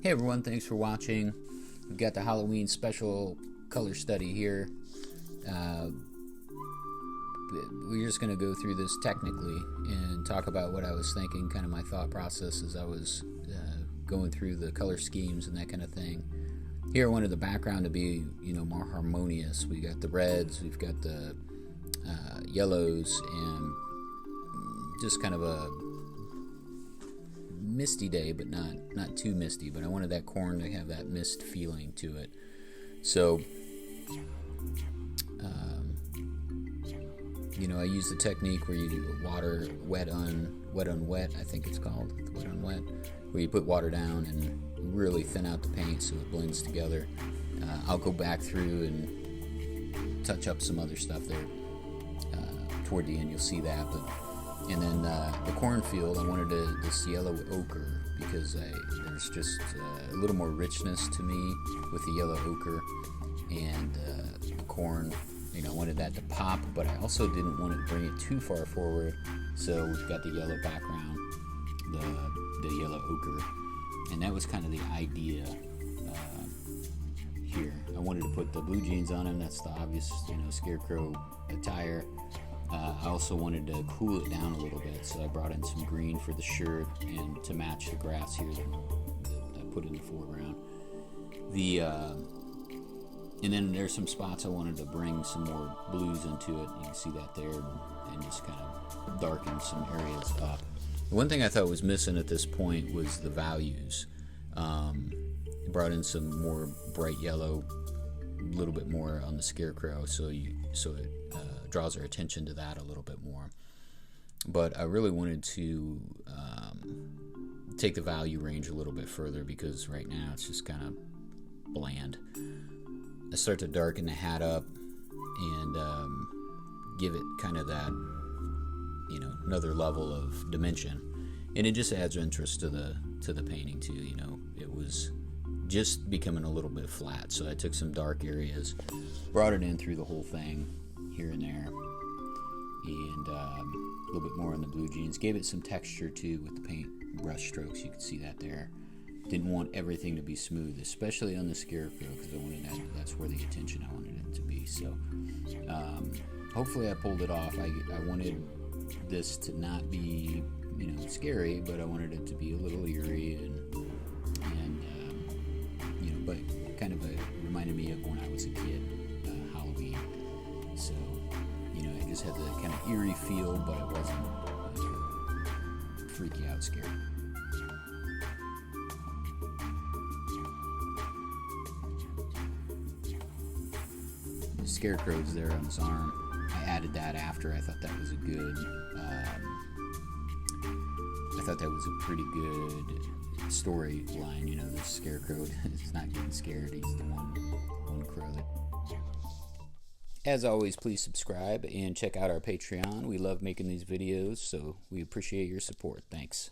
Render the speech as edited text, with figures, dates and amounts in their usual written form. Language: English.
Hey everyone, thanks for watching. We've got the Halloween special color study here. We're just going to go through this technically and talk about what I was thinking, kind of my thought process as I was going through the color schemes and that kind of thing. Here I wanted the background to be, more harmonious. We got the reds, we've got the yellows, and just kind of a misty day, but not too misty. But I wanted that corn to have that mist feeling to it. So, I use the technique where you do water wet on wet. I think it's called wet on wet, where you put water down and really thin out the paint so it blends together. I'll go back through and touch up some other stuff there toward the end. You'll see that, and then the cornfield, I wanted this yellow ochre because there's just a little more richness to me with the yellow ochre, and the corn. I wanted that to pop, but I also didn't want to bring it too far forward. So we've got the yellow background, the yellow ochre, and that was kind of the idea here. I wanted to put the blue jeans on him. That's the obvious, Scarecrow attire. I also wanted to cool it down a little bit, so I brought in some green for the shirt and to match the grass here that I put in the foreground. And then there's some spots I wanted to bring some more blues into it. You can see that there, and just kind of darken some areas up. The one thing I thought was missing at this point was the values. Brought in some more bright yellow, a little bit more on the Scarecrow, so it draws our attention to that a little bit more. But I really wanted to take the value range a little bit further, because right now it's just kind of bland. I start to darken the hat up and give it kind of that, another level of dimension, and it just adds interest to the painting too. It was just becoming a little bit flat, so I took some dark areas, brought it in through the whole thing here and there, and a little bit more on the blue jeans. Gave it some texture too with the paint brush strokes. You can see that there. Didn't want everything to be smooth, especially on the Scarecrow, because I wanted that's where the attention I wanted it to be. So hopefully I pulled it off. I wanted this to not be scary, but I wanted it to be a little eerie and but kind of reminded me of when I was a kid, Halloween. So it just had the kind of eerie feel, but it wasn't freaky out scary. The Scarecrow's there on his arm. I added that after. I thought that was a pretty good storyline. The Scarecrow is not getting scared. He's the one crow that. As always, please subscribe and check out our Patreon. We love making these videos, so we appreciate your support. Thanks.